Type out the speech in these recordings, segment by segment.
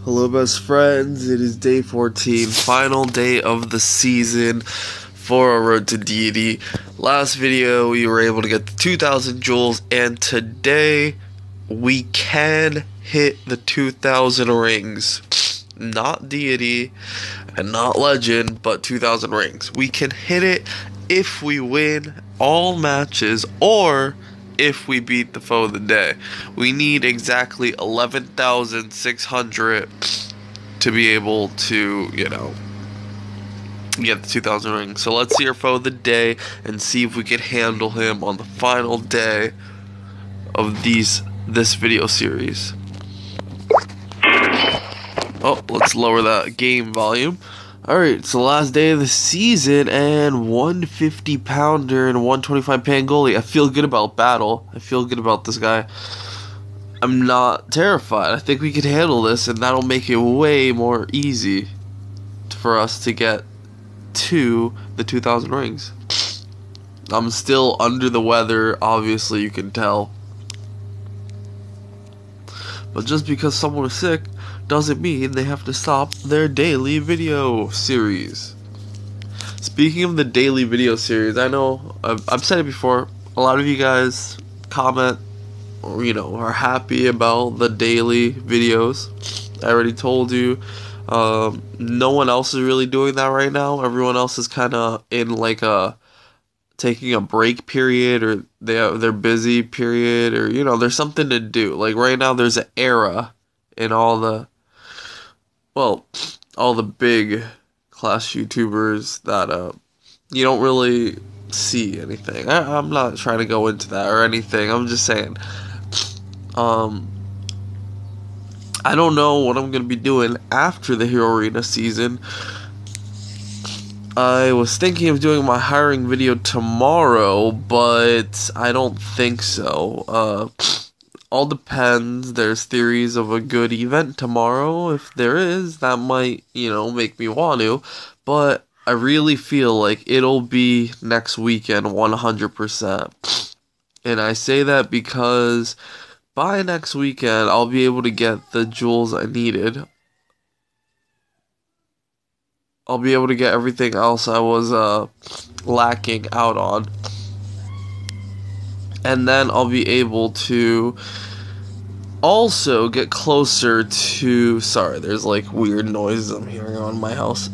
Hello best friends, it is day 14, final day of the season for our road to Deity. Last video we were able to get the 2,000 jewels, and today we can hit the 2,000 rings. Not Deity and not Legend, but 2,000 rings. We can hit it if we win all matches or if we beat the foe of the day. We need exactly 11,600 to be able to, get the 2,000 rings. So let's see our foe of the day and see if we can handle him on the final day of this video series. Oh, let's lower that game volume. Alright, it's the last day of the season, and 150 pounder and 125 Pangoli. I feel good about battle. I feel good about this guy. I'm not terrified. I think we can handle this, and that'll make it way more easy for us to get to the 2,000 rings. I'm still under the weather, obviously you can tell. But just because someone is sick doesn't mean they have to stop their daily video series. Speaking of the daily video series, I know I've said it before, a lot of you guys comment or are happy about the daily videos. I already told you, no one else is really doing that right now. Everyone else is kind of in like taking a break period, or they're busy period, or there's something to do. Like right now there's an era in all the big class YouTubers that you don't really see anything. I'm not trying to go into that or anything. I'm just saying, I don't know what I'm gonna be doing after the Hero Arena season. I was thinking of doing my hiring video tomorrow, but I don't think so. All depends. There's theories of a good event tomorrow. If there is, that might, make me want to. But I really feel like it'll be next weekend 100%. And I say that because by next weekend, I'll be able to get the jewels I needed. I'll be able to get everything else I was lacking out on. And then I'll be able to also get closer to... Sorry, there's like weird noises I'm hearing around my house.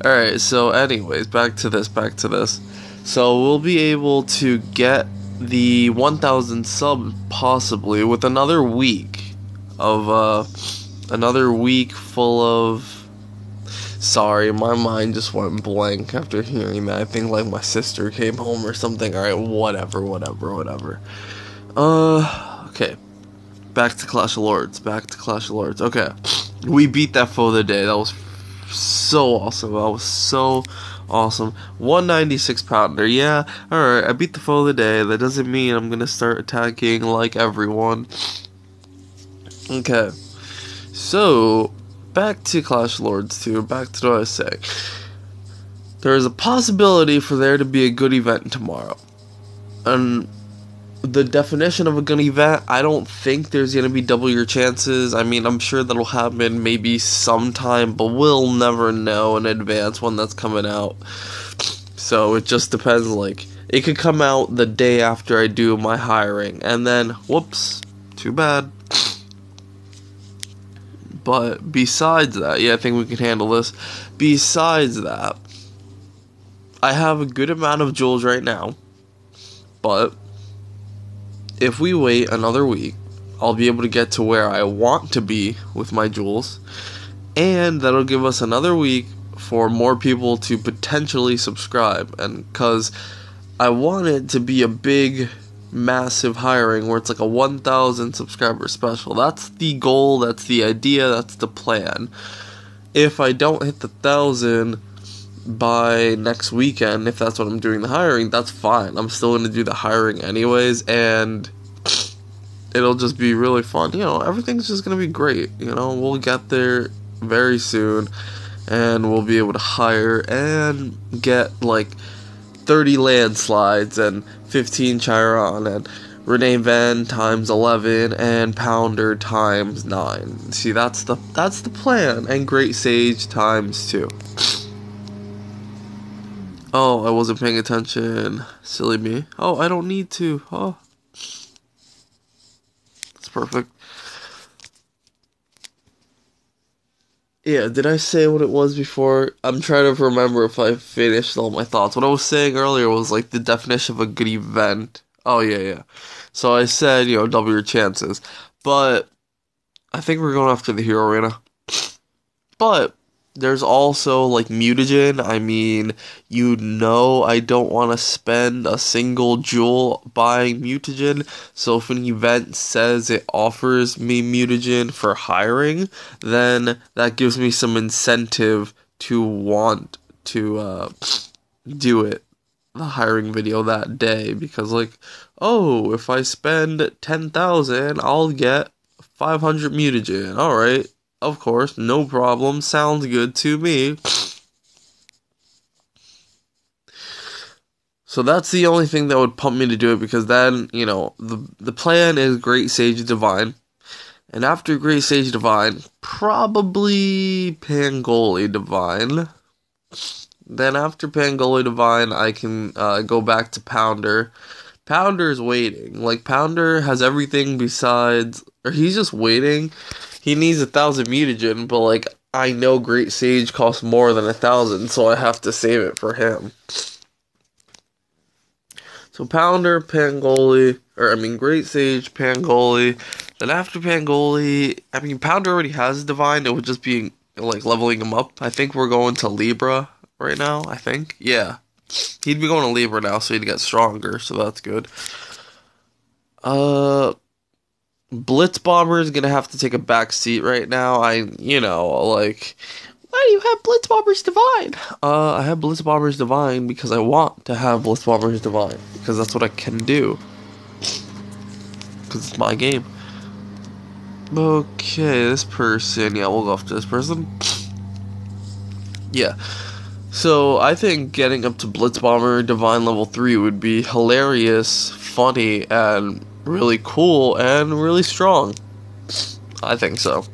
Alright, so anyways, back to this. So we'll be able to get the 1,000 subs possibly with another week of... another week full of... Sorry, my mind just went blank after hearing that. I think like my sister came home or something. Alright, whatever. Okay. Back to Clash of Lords. Okay. We beat that foe of the day. That was so awesome. 196 pounder. Yeah, alright, I beat the foe of the day. That doesn't mean I'm gonna start attacking like everyone. Okay. So... back to Clash of Lords 2, back to what I was saying. There is a possibility for there to be a good event tomorrow. And the definition of a good event, I don't think there's going to be double your chances. I mean, I'm sure that'll happen maybe sometime, but we'll never know in advance when that's coming out. So it just depends, like, it could come out the day after I do my hiring, and then, whoops, too bad. But besides that, yeah, I think we can handle this. Besides that, I have a good amount of jewels right now. But if we wait another week, I'll be able to get to where I want to be with my jewels. And that'll give us another week for more people to potentially subscribe. And because I want it to be a big... massive hiring where it's like a 1,000 subscriber special. That's the goal, that's the idea, that's the plan. If I don't hit the 1,000 by next weekend, if that's what I'm doing the hiring, that's fine. I'm still going to do the hiring anyways, and it'll just be really fun. Everything's just going to be great. We'll get there very soon, and we'll be able to hire and get like 30 landslides and 15 Chiron and Renee Van times 11 and Pounder times 9. See, that's the plan. And Great Sage times 2. Oh, I wasn't paying attention. Silly me. Oh, I don't need to. Oh. That's perfect. Yeah, did I say what it was before? I'm trying to remember if I finished all my thoughts. What I was saying earlier was like the definition of a good event. Oh, yeah. So I said, double your chances. But I think we're going after the hero arena. But there's also like mutagen. I mean, I don't want to spend a single jewel buying mutagen. So if an event says it offers me mutagen for hiring, then that gives me some incentive to want to do it, the hiring video that day, because like, oh, if I spend 10,000, I'll get 500 mutagen. All right. Of course, no problem. Sounds good to me. So that's the only thing that would pump me to do it, because then, the plan is Great Sage Divine. And after Great Sage Divine, probably Pangoli Divine. Then after Pangoli Divine, I can go back to Pounder. Pounder's waiting. Like, Pounder has everything besides... Or he's just waiting. He needs 1,000 mutagen, but, like, I know Great Sage costs more than 1,000, so I have to save it for him. So Pounder, Pangoli... Great Sage, Pangoli. Then after Pangoli... Pounder already has Divine. It would just be, like, leveling him up. I think we're going to Libra right now, I think. Yeah. He'd be going to Libra now, so he'd get stronger, so that's good. Blitz Bomber is gonna have to take a back seat right now. Why do you have Blitz Bomber's Divine? I have Blitz Bomber's Divine because I want to have Blitz Bomber's Divine, because that's what I can do. Because it's my game. Okay, this person, yeah, we'll go after this person. Yeah. So, I think getting up to Blitz Bomber Divine level 3 would be hilarious, funny, and really cool, and really strong. I think so.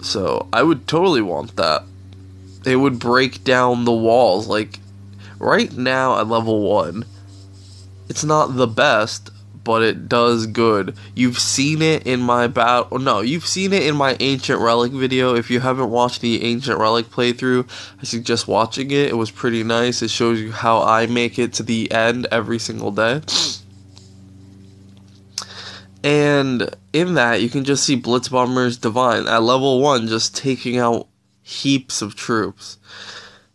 So, I would totally want that. It would break down the walls. Like, right now at level 1, it's not the best, but it does good. You've seen it in my you've seen it in my Ancient Relic video. If you haven't watched the Ancient Relic playthrough, I suggest watching it. It was pretty nice. It shows you how I make it to the end every single day. And in that, you can just see Blitz Bomber's Divine at level 1 just taking out heaps of troops.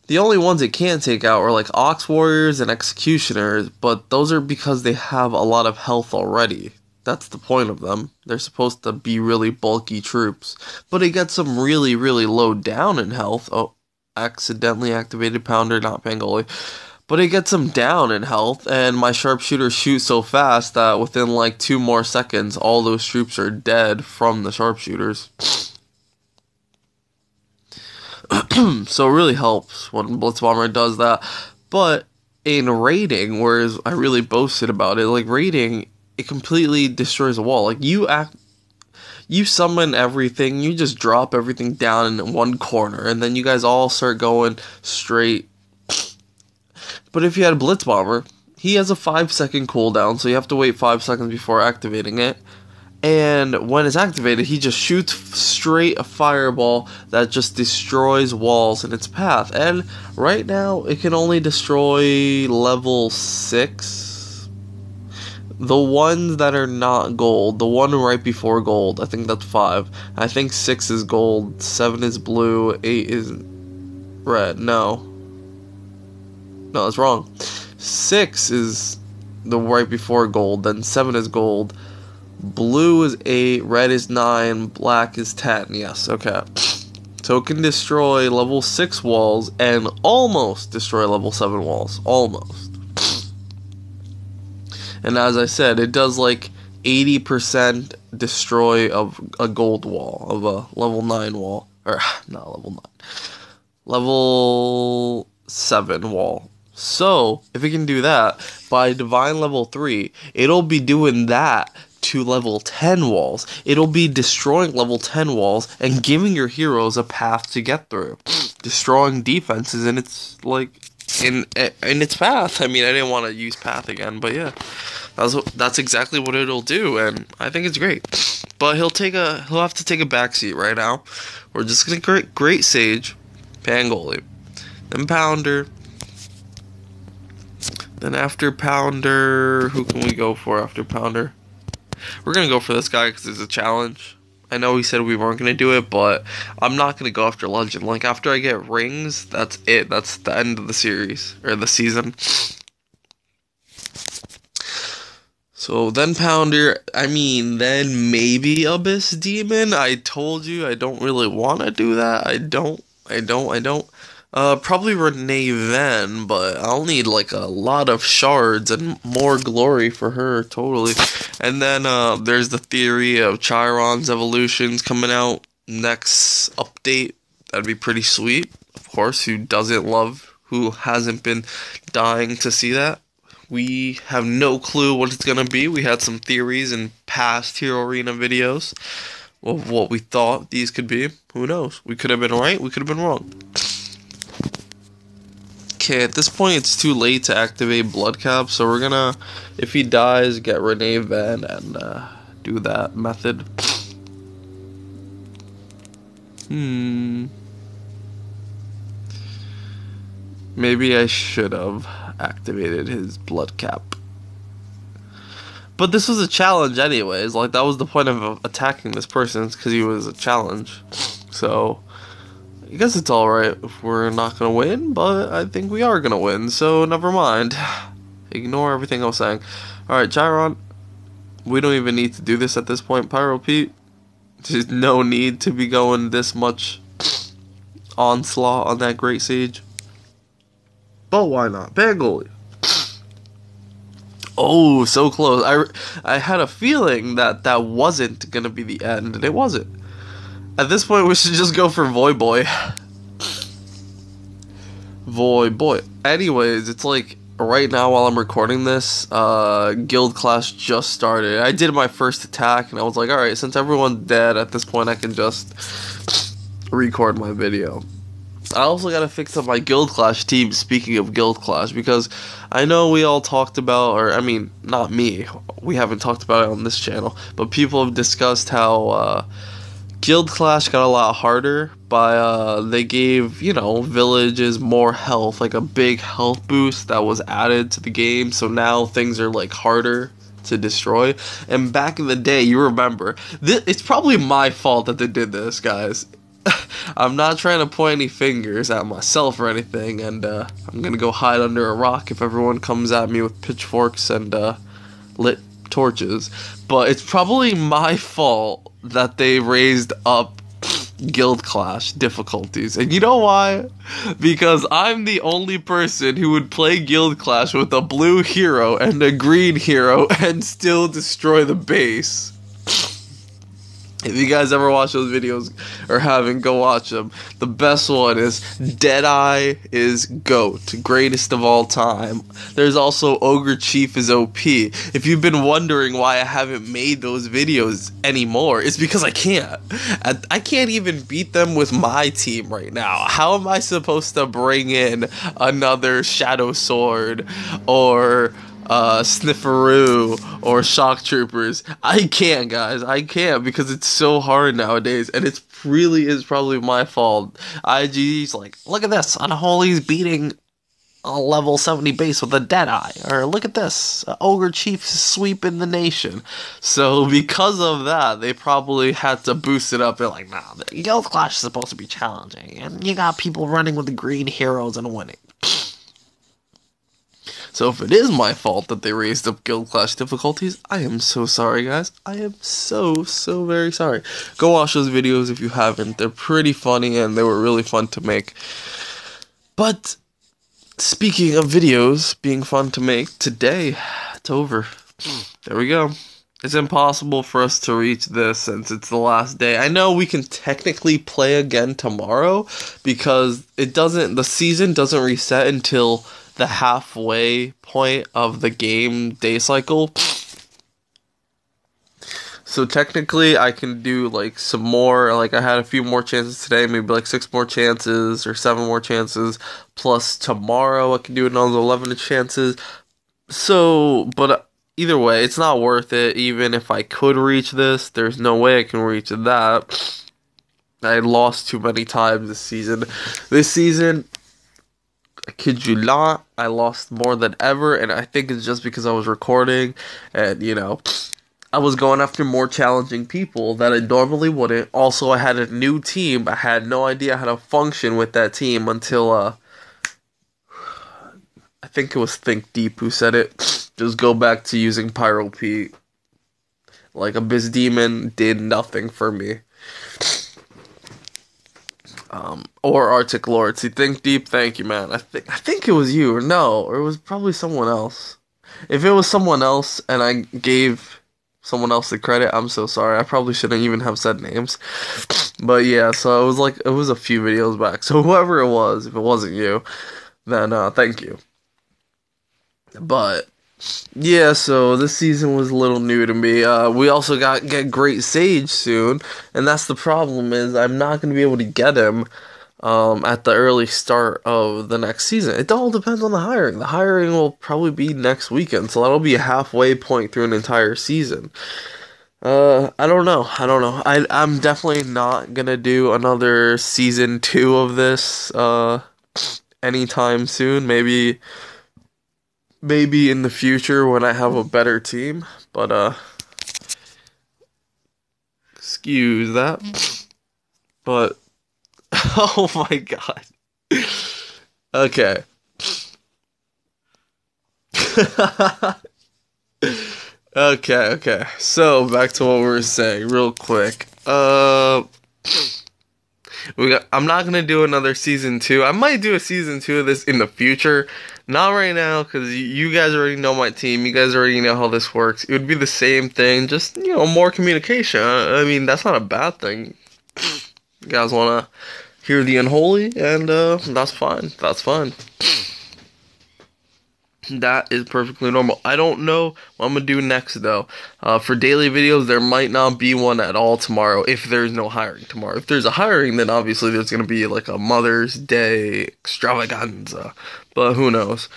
The only ones it can't take out are like Ox Warriors and Executioners, but those are because they have a lot of health already. That's the point of them. They're supposed to be really bulky troops. But it gets them really, really low down in health. Oh, accidentally activated Pounder, not Pangoli. But it gets them down in health, and my sharpshooters shoot so fast that within like 2 more seconds, all those troops are dead from the sharpshooters. So it really helps when Blitz Bomber does that. But in raiding, whereas I really boasted about it, like raiding, it completely destroys a wall. Like you summon everything, you just drop everything down in one corner, and then you guys all start going straight. But if you had a Blitz Bomber, he has a 5-second cooldown, so you have to wait 5 seconds before activating it. And when it's activated, he just shoots straight a fireball that just destroys walls in its path. And right now, it can only destroy level 6. The ones that are not gold, the one right before gold, I think that's 5. I think 6 is gold, 7 is blue, 8 is red. No, that's wrong. 6 is the right before gold, then 7 is gold. Blue is 8, red is 9, black is 10. Yes, okay. So it can destroy level 6 walls and almost destroy level 7 walls. Almost. And as I said, it does like 80% destroy of a gold wall, of a level 9 wall. Or, not level 9. Level 7 wall. So, if it can do that, by Divine level 3, it'll be doing that to level 10 walls. It'll be destroying level 10 walls and giving your heroes a path to get through. Destroying defenses in its, like, in its path. I mean, I didn't want to use path again, but yeah. That's exactly what it'll do, and I think it's great. But he'll have to take a backseat right now. We're just gonna great Sage, Pangoli, then Pounder. Then after Pounder, who can we go for after Pounder? We're going to go for this guy because it's a challenge. I know he said we weren't going to do it, but I'm not going to go after Legend. Like, after I get rings, that's it. That's the end of the series, or the season. So, then Pounder, I mean, then maybe Abyss Demon. I told you I don't really want to do that. I don't. Probably Renee then, but I'll need like a lot of shards and more glory for her, totally. And then there's the theory of Chiron's evolutions coming out next update. That'd be pretty sweet. Of course, who hasn't been dying to see that? We have no clue what it's gonna be. We had some theories in past Hero Arena videos of what we thought these could be. Who knows? We could have been right, we could have been wrong. Okay, at this point it's too late to activate Blood Cap, so we're gonna, if he dies, get Renee Van and do that method. Maybe I should have activated his Blood Cap. But this was a challenge anyways, like that was the point of attacking this person, because he was a challenge. So I guess it's alright if we're not going to win, but I think we are going to win, so never mind. Ignore everything I was saying. Alright, Chiron, we don't even need to do this at this point. Pyro Pete, there's no need to be going this much onslaught on that Great Sage. But why not? Pangoli. Oh, so close. I had a feeling that wasn't going to be the end, and it wasn't. At this point, we should just go for Void Boy. Void Boy. Anyways, it's like right now while I'm recording this, Guild Clash just started. I did my first attack, and I was like, alright, since everyone's dead, at this point I can just record my video. I also gotta fix up my Guild Clash team, speaking of Guild Clash, because I know we all talked about, or I mean, not me, we haven't talked about it on this channel, but people have discussed how, Guild Clash got a lot harder by, they gave, villages more health, like a big health boost that was added to the game, so now things are, like, harder to destroy. And back in the day, you remember, it's probably my fault that they did this, guys. I'm not trying to point any fingers at myself or anything, and, I'm gonna go hide under a rock if everyone comes at me with pitchforks and, lit torches, but it's probably my fault that they raised up Guild Clash difficulties. And you know why? Because I'm the only person who would play Guild Clash with a blue hero and a green hero and still destroy the base. If you guys ever watch those videos or haven't, go watch them. The best one is Deity is GOAT, greatest of all time. There's also Ogre Chief is OP. If you've been wondering why I haven't made those videos anymore, it's because I can't. I can't even beat them with my team right now. How am I supposed to bring in another Shadow Sword or Snifferoo or Shock Troopers? I can't, guys. I can't, because it's so hard nowadays, and it really is probably my fault. IG's like, look at this, Unholy's beating a level 70 base with a Deadeye, or look at this, Ogre Chief sweeping the nation. So because of that, they probably had to boost it up. They're like, nah, the Guild Clash is supposed to be challenging, and you got people running with the green heroes and winning. So if it is my fault that they raised up Guild Clash difficulties, I am so sorry, guys. I am so very sorry. Go watch those videos if you haven't. They're pretty funny, and they were really fun to make. But speaking of videos being fun to make, today, it's over. There we go. It's impossible for us to reach this since it's the last day. I know we can technically play again tomorrow, because the season doesn't reset until the halfway point of the game day cycle. So technically, I can do like some more. Like I had a few more chances today, maybe like 6 more chances or 7 more chances. Plus tomorrow, I can do another 11 chances. So, but either way, it's not worth it. Even if I could reach this, there's no way I can reach that. I lost too many times this season. This season, I kid you not, I lost more than ever, and I think it's just because I was recording, and I was going after more challenging people that I normally wouldn't. Also, I had a new team. I had no idea how to function with that team until, I think it was Think Deep who said it. Just go back to using Pyro Pete. Like, Abyss Demon did nothing for me. Or Arctic Lord. See, Think Deep, thank you, man. I think it was you, or no, or it was probably someone else. If it was someone else, and I gave someone else the credit, I'm so sorry. I probably shouldn't even have said names. But yeah, so it was a few videos back. So whoever it was, if it wasn't you, then thank you. But yeah, so this season was a little new to me. We also get Great Sage soon, and that's the problem is I'm not gonna be able to get him at the early start of the next season. It all depends on the hiring. The hiring will probably be next weekend, so that'll be a halfway point through an entire season. I don't know. I'm definitely not gonna do another season 2 of this anytime soon. Maybe in the future when I have a better team, but excuse that. But oh my god. Okay. Okay. So back to what we were saying, real quick. I'm not gonna do another season 2. I might do a season 2 of this in the future. Not right now, because you guys already know my team. You guys already know how this works. It would be the same thing, just, more communication. I mean, that's not a bad thing. You guys wanna hear the unholy, and that's fine. That's fine. That is perfectly normal. I don't know what I'm gonna do next though. For daily videos, there might not be one at all tomorrow if there's no hiring tomorrow. If there's a hiring, then obviously there's gonna be like a Mother's Day extravaganza. But who knows?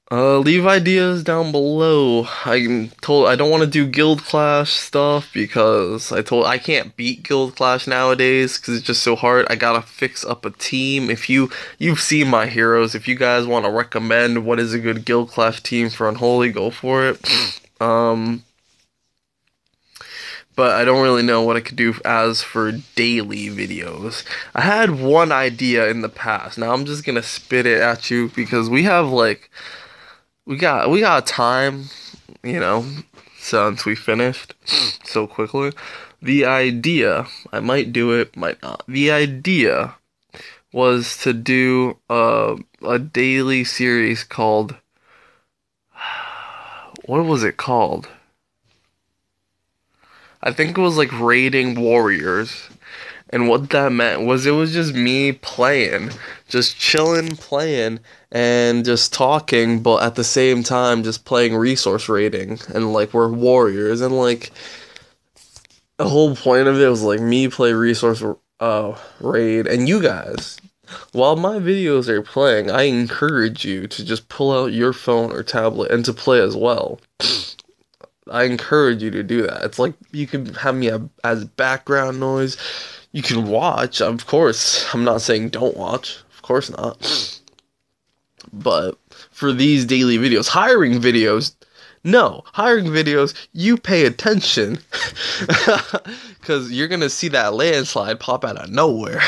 Leave ideas down below. I'm told I don't want to do Guild Clash stuff because I can't beat Guild Clash nowadays because it's just so hard. I gotta fix up a team. If you've seen my heroes, if you guys want to recommend what is a good Guild Clash team for Unholy, go for it. But I don't really know what I could do as for daily videos. I had one idea in the past. Now I'm just gonna spit it at you because we have we got time, since we finished so quickly. The idea, I might do it, might not. The idea was to do a daily series called, what was it called? I think it was like Raiding Warriors. And what that meant was it was just me playing, just chilling, playing, and just talking, but at the same time just playing resource raiding. And like we're warriors, and like the whole point of it was like me play resource raid, and you guys, while my videos are playing, I encourage you to just pull out your phone or tablet and to play as well. I encourage you to do that. It's like you can have me as background noise. You can watch, of course. I'm not saying don't watch. Of course not. But for these daily videos, hiring videos, you pay attention. Because you're going to see that landslide pop out of nowhere.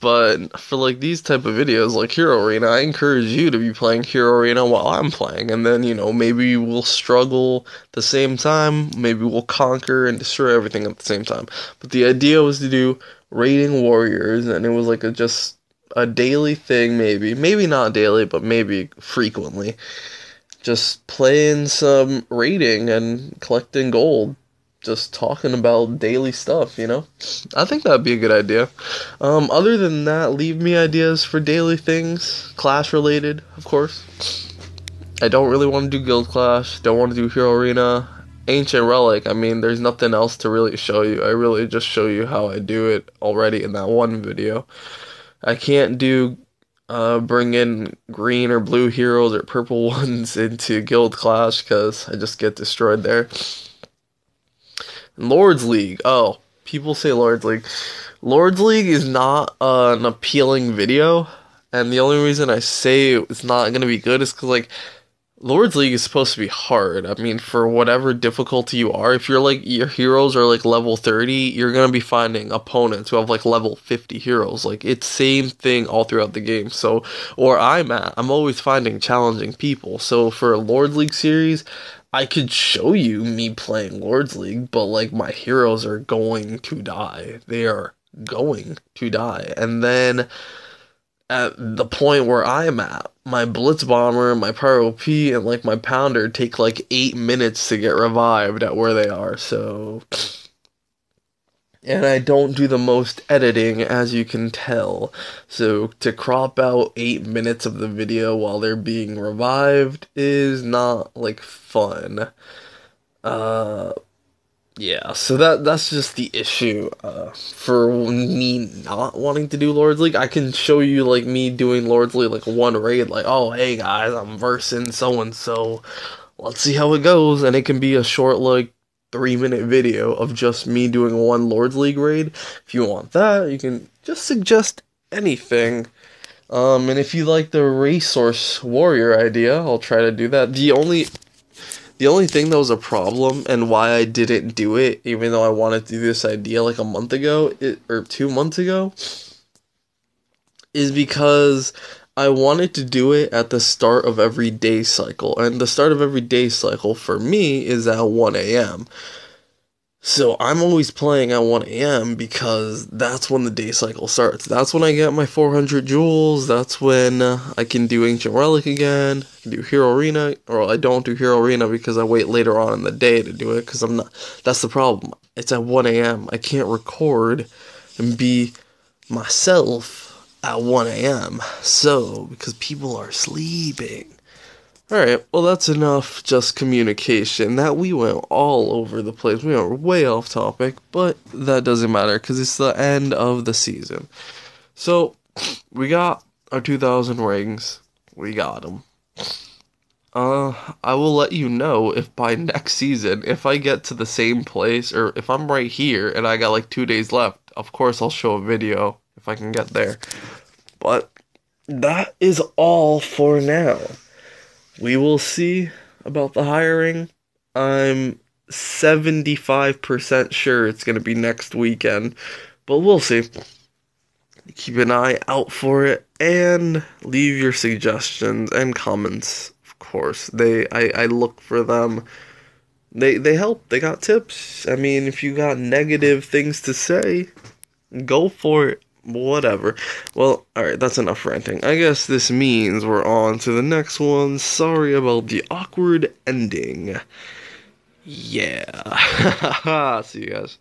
But for like these type of videos like Hero Arena, I encourage you to be playing Hero Arena while I'm playing, and then maybe we'll struggle at the same time, maybe we'll conquer and destroy everything at the same time. But the idea was to do Raiding Warriors, and it was like just a daily thing, maybe not daily, but maybe frequently, just playing some raiding and collecting gold. just talking about daily stuff, you know? I think that'd be a good idea. Other than that, leave me ideas for daily things, Clash related, of course. I don't really want to do Guild Clash, don't want to do Hero Arena. Ancient Relic, I mean, there's nothing else to really show you. I really just show you how I do it already in that one video. I can't do bring in green or blue heroes or purple ones into Guild Clash because I just get destroyed there. Lord's League. Oh, people say Lord's League. Lord's League is not an appealing video, and the only reason I say it's not gonna be good is because like Lord's League is supposed to be hard. I mean, for whatever difficulty you are, if you're like your heroes are like level 30, you're gonna be finding opponents who have like level 50 heroes. Like it's same thing all throughout the game. So, or I'm always finding challenging people. So for a Lord's League series, I could show you me playing Lord's League, but like my heroes are going to die. They are going to die. And then at the point where I'm at, my Blitz Bomber, my Pyro P, and like my Pounder take like 8 minutes to get revived at where they are, so. And I don't do the most editing, as you can tell. So to crop out 8 minutes of the video while they're being revived is not like fun. Yeah, so that's just the issue for me not wanting to do Lord's League. I can show you like me doing Lord's League like one raid, like, oh hey guys, I'm versing so and so. Let's see how it goes, and it can be a short like 3-minute video of just me doing one Lord's League raid. If you want that, you can just suggest anything. And if you like the Resource Warrior idea, I'll try to do that. The only thing that was a problem and why I didn't do it, even though I wanted to do this idea like a month ago, or 2 months ago, is because I wanted to do it at the start of every day cycle. And the start of every day cycle for me is at 1 a.m. So I'm always playing at 1 a.m. because that's when the day cycle starts. That's when I get my 400 jewels. That's when I can do Ancient Relic again. I can do Hero Arena. Or I don't do Hero Arena because I wait later on in the day to do it. Because I'm not. That's the problem. It's at 1 a.m. I can't record and be myself at 1 a.m. So, because people are sleeping. Alright, well that's enough just communication. That we went all over the place. We went way off topic, but that doesn't matter because it's the end of the season. So, we got our 2,000 rings. We got them. I will let you know if by next season, if I get to the same place, or if I'm right here and I got like 2 days left, of course I'll show a video if I can get there. But that is all for now. We will see about the hiring. I'm 75% sure it's going to be next weekend, but we'll see. Keep an eye out for it, and leave your suggestions and comments, of course. I look for them. They help. They got tips. I mean, if you got negative things to say, go for it. Whatever. Well, alright, that's enough ranting. I guess this means we're on to the next one. Sorry about the awkward ending. Yeah. See you guys.